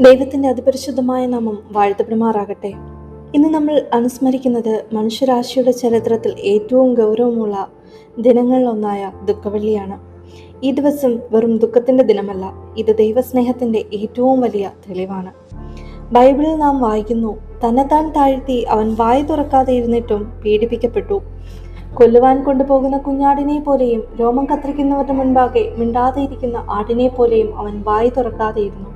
ദൈവത്തിൻ്റെ അതിപരിശുദ്ധമായ നാമം വാഴ്ത്തപ്പെടുമാറാകട്ടെ. ഇന്ന് നമ്മൾ അനുസ്മരിക്കുന്നത് മനുഷ്യരാശിയുടെ ചരിത്രത്തിൽ ഏറ്റവും ഗൗരവമുള്ള ദിനങ്ങളിലൊന്നായ ദുഃഖവെള്ളിയാണ്. ഈ ദിവസം വെറും ദുഃഖത്തിൻ്റെ ദിനമല്ല, ഇത് ദൈവസ്നേഹത്തിൻ്റെ ഏറ്റവും വലിയ തെളിവാണ്. ബൈബിളിൽ നാം വായിക്കുന്നു, തന്നെത്താൻ താഴ്ത്തി അവൻ വായ തുറക്കാതെ ഇരുന്നിട്ടും പീഡിപ്പിക്കപ്പെട്ടു. കൊല്ലുവാൻ കൊണ്ടുപോകുന്ന കുഞ്ഞാടിനെ പോലെയും രോമം കത്തിരിക്കുന്നവരുടെ മുൻപാകെ മിണ്ടാതെ ഇരിക്കുന്ന ആടിനെ പോലെയും അവൻ വായ തുറക്കാതെ ഇരുന്നു.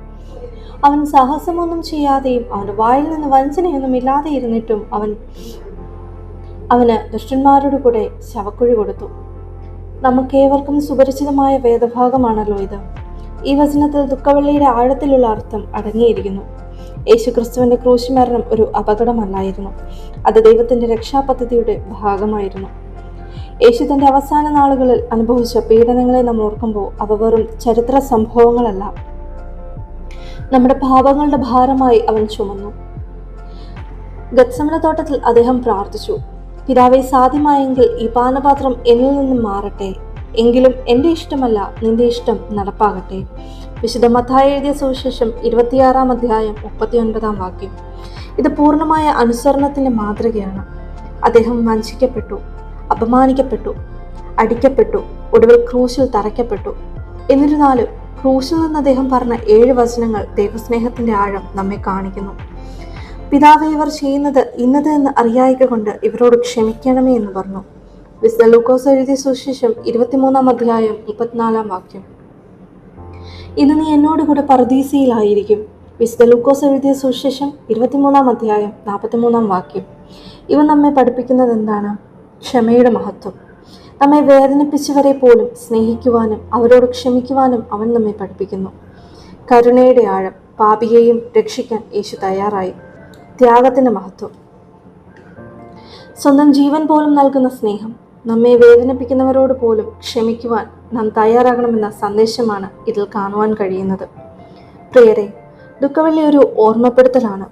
അവൻ സാഹസമൊന്നും ചെയ്യാതെയും അവൻ്റെ വായിൽ നിന്ന് വഞ്ചനയൊന്നും ഇല്ലാതെ ഇരുന്നിട്ടും അവന് ദുഷ്ടന്മാരുടെ കൂടെ ശവക്കുഴി കൊടുത്തു. നമുക്കേവർക്കും സുപരിചിതമായ വേദഭാഗമാണല്ലോ ഇത്. ഈ വചനത്തിൽ ദുഃഖവെള്ളിയുടെ ആഴത്തിലുള്ള അർത്ഥം അടങ്ങിയിരിക്കുന്നു. യേശുക്രിസ്തുവിൻ്റെ ക്രൂശ് മരണം ഒരു അപകടമല്ലായിരുന്നു, അത് ദൈവത്തിൻ്റെ രക്ഷാപദ്ധതിയുടെ ഭാഗമായിരുന്നു. യേശു തൻ്റെ അവസാന നാളുകളിൽ അനുഭവിച്ച പീഡനങ്ങളെ നാം ഓർക്കുമ്പോൾ അവ വെറും ചരിത്ര സംഭവങ്ങളല്ല, നമ്മുടെ പാപങ്ങളുടെ ഭാരമായി അവൻ ചുമന്നു. ഗത്സമന തോട്ടത്തിൽ അദ്ദേഹം പ്രാർത്ഥിച്ചു, പിതാവേ, സാധ്യമായെങ്കിൽ ഈ പാനപാത്രം എന്നിൽ നിന്നും മാറട്ടെ, എങ്കിലും എൻ്റെ ഇഷ്ടമല്ല നിന്റെ ഇഷ്ടം നടപ്പാകട്ടെ. വിശുദ്ധ മത്തായി എഴുതിയ സുവിശേഷം 26-ാം അധ്യായം 39-ാം വാക്യം. ഇത് പൂർണ്ണമായ അനുസരണത്തിൻ്റെ മാതൃകയാണ്. അദ്ദേഹം വഞ്ചിക്കപ്പെട്ടു, അപമാനിക്കപ്പെട്ടു, അടിക്കപ്പെട്ടു, ഒടുവിൽ ക്രൂശിൽ തറയ്ക്കപ്പെട്ടു. എന്നിരുന്നാലും ക്രൂശിൽ നിന്ന് അദ്ദേഹം പറഞ്ഞ 7 വചനങ്ങൾ ദൈവസ്നേഹത്തിന്റെ ആഴം നമ്മെ കാണിക്കുന്നു. പിതാവേ, ഇവർ ചെയ്യുന്നത് ഇന്നത് എന്ന് അറിയായിക കൊണ്ട് ഇവരോട് ക്ഷമിക്കണമേ എന്ന് പറഞ്ഞു. വിശുദ്ധ ലൂക്കോസ് എഴുതിയ സുവിശേഷം 23-ാം അധ്യായം 34-ാം വാക്യം. ഇന്ന് നീ എന്നോടുകൂടെ പറുദീസയിലായിരിക്കും. വിശുദ്ധ ലൂക്കോസ് എഴുതിയ സുവിശേഷം 23-ാം അധ്യായം 43-ാം വാക്യം. ഇവ നമ്മെ പഠിപ്പിക്കുന്നത് എന്താണ്? ക്ഷമയുടെ മഹത്വം. നമ്മെ വേദനിപ്പിച്ചവരെ പോലും സ്നേഹിക്കുവാനും അവരോട് ക്ഷമിക്കുവാനും അവൻ നമ്മെ പഠിപ്പിക്കുന്നു. കരുണയുടെ ആഴം. പാപിയെയും രക്ഷിക്കാൻ യേശു തയ്യാറായി. ത്യാഗത്തിൻ്റെ മഹത്വം. സ്വന്തം ജീവൻ പോലും നൽകുന്ന സ്നേഹം. നമ്മെ വേദനിപ്പിക്കുന്നവരോട് പോലും ക്ഷമിക്കുവാൻ നാം തയ്യാറാകണമെന്ന സന്ദേശമാണ് ഇതിൽ കാണുവാൻ കഴിയുന്നത്. പ്രിയരെ, ദുഃഖവെള്ളി ഒരു ഓർമ്മപ്പെടുത്തലാണ്.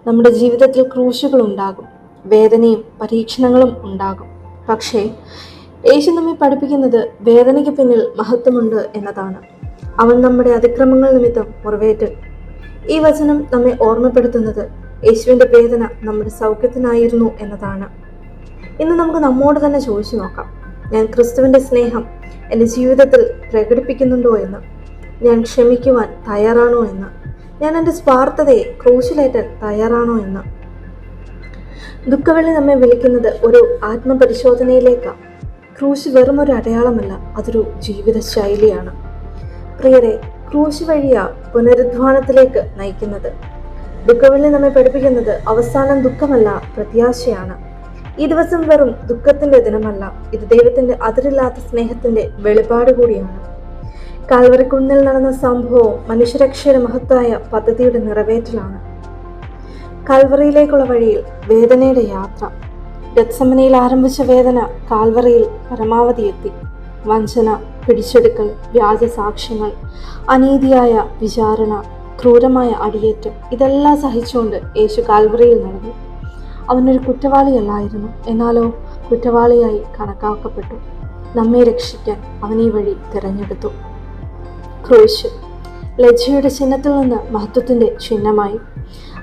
നമ്മുടെ ജീവിതത്തിൽ ക്രൂശുകൾ ഉണ്ടാകും, വേദനയും പരീക്ഷണങ്ങളും ഉണ്ടാകും. പക്ഷേ യേശു നമ്മെ പഠിപ്പിക്കുന്നത് വേദനയ്ക്ക് പിന്നിൽ മഹത്വമുണ്ട് എന്നതാണ്. അവൻ നമ്മുടെ അതിക്രമങ്ങൾ നിമിത്തം മുറിവേറ്റൻ. ഈ വചനം നമ്മെ ഓർമ്മപ്പെടുത്തുന്നത് യേശുവിൻ്റെ വേദന നമ്മുടെ സൗഖ്യത്തിനായിരുന്നു എന്നതാണ്. ഇന്ന് നമുക്ക് നമ്മോട് തന്നെ ചോദിച്ചു നോക്കാം, ഞാൻ ക്രിസ്തുവിൻ്റെ സ്നേഹം എൻ്റെ ജീവിതത്തിൽ പ്രകടിപ്പിക്കുന്നുണ്ടോ എന്ന്? ഞാൻ ക്ഷമിക്കുവാൻ തയ്യാറാണോ എന്ന്? ഞാൻ എൻ്റെ സ്വാർത്ഥതയെ ക്രൂശിലേറ്റാൻ തയ്യാറാണോ എന്ന്? ദുഃഖവെള്ളി നമ്മെ വിളിക്കുന്നത് ഒരു ആത്മപരിശോധനയിലേക്കാണ്. ക്രൂശ് വെറും ഒരു അടയാളമല്ല, അതൊരു ജീവിത ശൈലിയാണ്. പ്രിയരെ, ക്രൂശ് വഴിയാ പുനരുദ്ധാനത്തിലേക്ക് നയിക്കുന്നത്. ദുഃഖവെള്ളി നമ്മെ പഠിപ്പിക്കുന്നത് അവസാനം ദുഃഖമല്ല, പ്രത്യാശയാണ്. ഈ ദിവസം വെറും ദുഃഖത്തിന്റെ ദിനമല്ല, ഇത് ദൈവത്തിന്റെ അതിരില്ലാത്ത സ്നേഹത്തിന്റെ വെളിപാട് കൂടിയാണ്. കാൽവരിക്കുന്നിൽ നടന്ന സംഭവം മനുഷ്യരക്ഷയുടെ മഹത്തായ പദ്ധതിയുടെ നിറവേറ്റലാണ്. കാൽവറിയിലേക്കുള്ള വഴിയിൽ വേദനയുടെ യാത്ര. ഗത്സമനയിൽ ആരംഭിച്ച വേദന കാൽവറിയിൽ പരമാവധി എത്തി. വഞ്ചന, പിടിച്ചെടുക്കൽ, വ്യാജ സാക്ഷ്യങ്ങൾ, അനീതിയായ വിചാരണ, ക്രൂരമായ അടിയേറ്റം, ഇതെല്ലാം സഹിച്ചുകൊണ്ട് യേശു കാൽവറിയിൽ നടന്നു. അവനൊരു കുറ്റവാളിയല്ലായിരുന്നു, എന്നാലോ കുറ്റവാളിയായി കണക്കാക്കപ്പെട്ടു. നമ്മെ രക്ഷിക്കാൻ അവൻ ഈ വഴി തിരഞ്ഞെടുത്തു. ക്രൂശ് ലജ്ജയുടെ ചിഹ്നത്തിൽ നിന്ന് മഹത്വത്തിൻ്റെ ചിഹ്നമായി.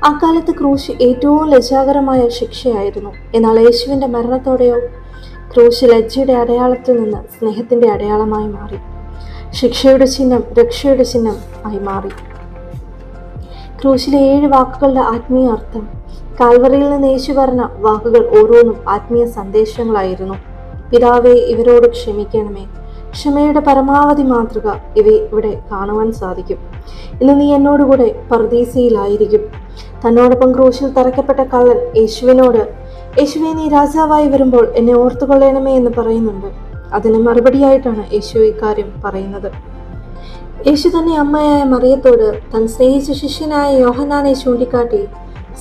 ആ കാലത്ത് ക്രൂശ് ഏറ്റവും ലജ്ജാകരമായ ശിക്ഷയായിരുന്നു. എന്നാൽ യേശുവിൻ്റെ മരണത്തോടെയോ ക്രൂശ് ലജ്ജയുടെ അടയാളത്തിൽ നിന്ന് സ്നേഹത്തിൻ്റെ അടയാളമായി മാറി. ശിക്ഷയുടെ ചിഹ്നം രക്ഷയുടെ ചിഹ്നം ആയി മാറി. ക്രൂശിലെ 7 വാക്കുകളുടെ ആത്മീയ അർത്ഥം. കാൽവറിയിൽ നിന്ന് യേശു പറഞ്ഞ വാക്കുകൾ ഓരോന്നും ആത്മീയ സന്ദേശങ്ങളായിരുന്നു. പിതാവേ, ഇവരോട് ക്ഷമിക്കണമേ. ക്ഷമയുടെ പരമാവധി മാതൃക ഇവിടെ കാണുവാൻ സാധിക്കും. ഇന്ന് നീ എന്നോടുകൂടെ പറുദീസയിലായിരിക്കും. തന്നോടൊപ്പം ക്രൂശിൽ തറയ്ക്കപ്പെട്ട കള്ളൻ യേശുവിനോട്, യേശുവെ, നീ രാജാവായി വരുമ്പോൾ എന്നെ ഓർത്തുകൊള്ളണമേ എന്ന് പറയുന്നുണ്ട്. അതിന് മറുപടിയായിട്ടാണ് യേശു ഇക്കാര്യം പറയുന്നത്. യേശു തന്നെ അമ്മയായ മറിയത്തോട് താൻ സ്നേഹിച്ച ശിഷ്യനായ യോഹന്നാനെ ചൂണ്ടിക്കാട്ടി,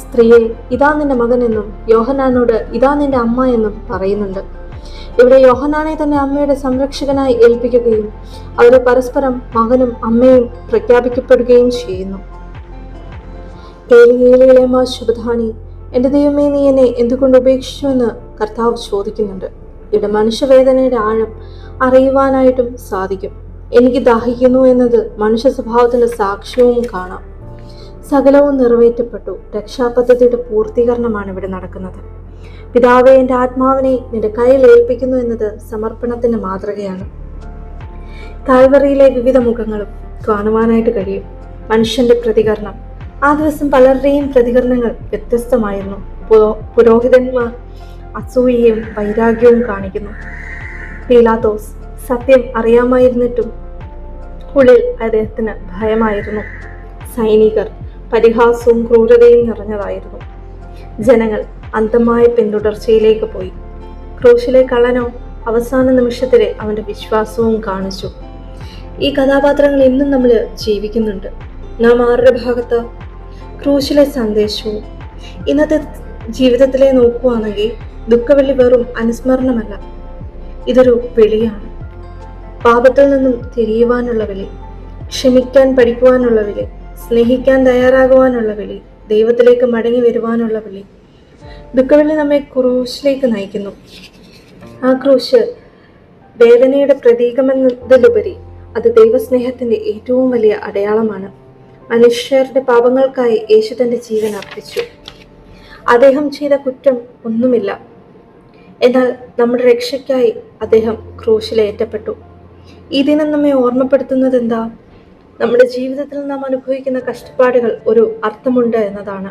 സ്ത്രീയെ, ഇതാ നിന്റെ മകൻ എന്നും യോഹന്നാനോട് ഇതാ നിന്റെ അമ്മ എന്നും പറയുന്നുണ്ട്. ഇവിടെ യോഹന്നാനെ തന്നെ അമ്മയുടെ സംരക്ഷകനായി ഏൽപ്പിക്കുകയും അവരെ പരസ്പരം മകനും അമ്മയും പ്രഖ്യാപിക്കപ്പെടുകയും ചെയ്യുന്നു. ഏലിയേലിലേമാ ശുഭധാനി, എൻ്റെ ദൈവമേ, നീ എന്നെ എന്തുകൊണ്ട് ഉപേക്ഷിച്ചു എന്ന് കർത്താവ് ചോദിക്കുന്നുണ്ട്. ഇവിടെ മനുഷ്യവേദനയുടെ ആഴം അറിയുവാനായിട്ടും സാധിക്കും. എനിക്ക് ദാഹിക്കുന്നു എന്നത് മനുഷ്യ സ്വഭാവത്തിന്റെ സാക്ഷ്യവും കാണാം. സകലവും നിറവേറ്റപ്പെട്ടു. രക്ഷാപദ്ധതിയുടെ പൂർത്തീകരണമാണ് ഇവിടെ നടക്കുന്നത്. പിതാവേ, എൻ്റെ ആത്മാവിനെ നിന്റെ കയ്യിൽ ഏൽപ്പിക്കുന്നു എന്നത് സമർപ്പണത്തിന്റെ മാതൃകയാണ്. കാൽവറിയിലെ വിവിധ മുഖങ്ങളും കാണുവാനായിട്ട് കഴിയും. മനുഷ്യന്റെ പ്രതികരണം. ആ ദിവസം പലരുടെയും പ്രതികരണങ്ങൾ വ്യത്യസ്തമായിരുന്നു. പുരോഹിതന്മാർ അസൂയയും വൈരാഗ്യവും കാണിക്കുന്നു. പീലാത്തോസ് സത്യം അറിയാമായിരുന്നിട്ടും ഉള്ളിൽ അദ്ദേഹത്തിന് ഭയമായിരുന്നു. സൈനികർ പരിഹാസവും ക്രൂരതയും നിറഞ്ഞതായിരുന്നു. ജനങ്ങൾ അന്ധമായ പിന്തുടർച്ചയിലേക്ക് പോയി. ക്രൂശിലെ കള്ളനോ അവസാന നിമിഷത്തിലെ അവന്റെ വിശ്വാസവും കാണിച്ചു. ഈ കഥാപാത്രങ്ങൾ ഇന്നും നമ്മൾ ജീവിക്കുന്നുണ്ട്. നാം ആരുടെ ഭാഗത്ത്? ക്രൂശിലെ സന്ദേശവും. ഇന്നത്തെ ജീവിതത്തിലെ നോക്കുകയാണെങ്കിൽ ദുഃഖവെള്ളി വെറും അനുസ്മരണമല്ല, ഇതൊരു വിളിയാണ്. പാപത്തിൽ നിന്നും തിരിയുവാനുള്ള വിളി, ക്ഷമിക്കാൻ പഠിക്കുവാനുള്ള വിളി, സ്നേഹിക്കാൻ തയ്യാറാകുവാനുള്ള വിളി, ദൈവത്തിലേക്ക് മടങ്ങി വരുവാനുള്ള വിളി. ദുഃഖവെള്ളി നമ്മെ ക്രൂശിലേക്ക് നയിക്കുന്നു. ആ ക്രൂശ് വേദനയുടെ പ്രതീകമെന്നതിലുപരി അത് ദൈവസ്നേഹത്തിന്റെ ഏറ്റവും വലിയ അടയാളമാണ്. മനുഷ്യരുടെ പാപങ്ങൾക്കായി യേശു തന്റെ ജീവൻ അർപ്പിച്ചു. അദ്ദേഹം ചെയ്ത കുറ്റം ഒന്നുമില്ല. എന്നാൽ നമ്മുടെ രക്ഷയ്ക്കായി അദ്ദേഹം ക്രൂശിലേറ്റപ്പെട്ടു. ഈ ദിനം നമ്മെ ഓർമ്മപ്പെടുത്തുന്നത് എന്താ? നമ്മുടെ ജീവിതത്തിൽ നാം അനുഭവിക്കുന്ന കഷ്ടപ്പാടുകൾ ഒരു അർത്ഥമുണ്ട് എന്നതാണ്.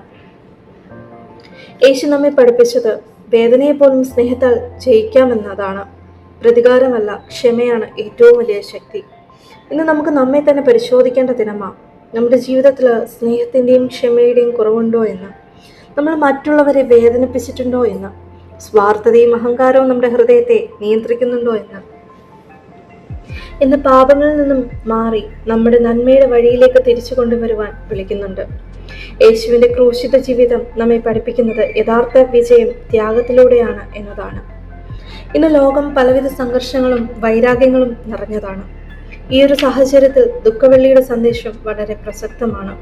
യേശു നമ്മെ പഠിപ്പിച്ചത് വേദനയെ പോലും സ്നേഹത്താൽ ജയിക്കാമെന്നതാണ്. പ്രതികാരമല്ല, ക്ഷമയാണ് ഏറ്റവും വലിയ ശക്തി. ഇന്ന് നമുക്ക് നമ്മെ തന്നെ പരിശോധിക്കേണ്ട ദിനമാണ്. നമ്മുടെ ജീവിതത്തിൽ സ്നേഹത്തിൻ്റെയും ക്ഷമയുടെയും കുറവുണ്ടോ എന്ന്, നമ്മൾ മറ്റുള്ളവരെ വേദനിപ്പിച്ചിട്ടുണ്ടോ എന്ന്, സ്വാർത്ഥതയും അഹങ്കാരവും നമ്മുടെ ഹൃദയത്തെ നിയന്ത്രിക്കുന്നുണ്ടോ എന്ന്. ഇന്ന് പാപങ്ങളിൽ നിന്നും മാറി നമ്മുടെ നന്മയുടെ വഴിയിലേക്ക് തിരിച്ചു കൊണ്ടുവരുവാൻ വിളിക്കുന്നുണ്ട്. യേശുവിന്റെ ക്രൂശിത ജീവിതം നമ്മെ പഠിപ്പിക്കുന്നത് യഥാർത്ഥ വിജയം ത്യാഗത്തിലൂടെയാണ് എന്നതാണ്. ഇന്ന് ലോകം പലവിധ സംഘർഷങ്ങളും വൈരാഗ്യങ്ങളും നിറഞ്ഞതാണ്. ഈ ഒരു സാഹചര്യത്തിൽ ദുഃഖവെള്ളിയുടെ സന്ദേശം വളരെ പ്രസക്തമാണ്.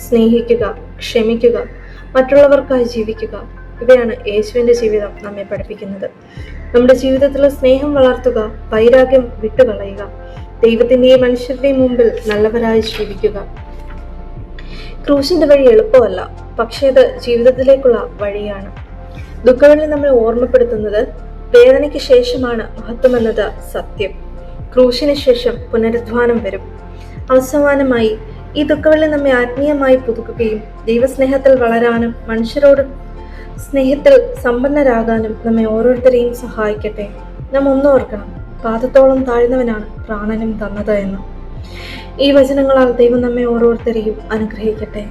സ്നേഹിക്കുക, ക്ഷമിക്കുക, മറ്റുള്ളവർക്കായി ജീവിക്കുക. ഇവയാണ് യേശുവിന്റെ ജീവിതം നമ്മെ പഠിപ്പിക്കുന്നത്. നമ്മുടെ ജീവിതത്തിലെ സ്നേഹം വളർത്തുക, വൈരാഗ്യം വിട്ടുകളയുക, ദൈവത്തിന്റെയും മനുഷ്യരുടെയും മുമ്പിൽ നല്ലവരായി ജീവിക്കുക. ക്രൂശിന്റെ വഴി എളുപ്പമല്ല, പക്ഷേ അത് ജീവിതത്തിലേക്കുള്ള വഴിയാണ്. ദുഃഖവെള്ളി നമ്മളെ ഓർമ്മപ്പെടുത്തുന്നത് വേദനയ്ക്ക് ശേഷമാണ് മഹത്വമെന്നത് സത്യം. ക്രൂശിന് ശേഷം പുനരുദ്ധാനം വരും. അവസാനമായി ഈ ദുഃഖവെള്ളി നമ്മെ ആത്മീയമായി പുതുക്കുകയും ദൈവസ്നേഹത്തിൽ വളരാനും മനുഷ്യരോട് സ്നേഹത്തിൽ സമ്പന്നരാകാനും നമ്മെ ഓരോരുത്തരെയും സഹായിക്കട്ടെ. നാം ഒന്നോർക്കണം, പാദത്തോളം താഴ്ന്നവനാണ് പ്രാണനും തന്നത് എന്ന്. ഈ വചനങ്ങളാൽ ദൈവം നമ്മെ ഓരോരുത്തരെയും അനുഗ്രഹിക്കട്ടെ.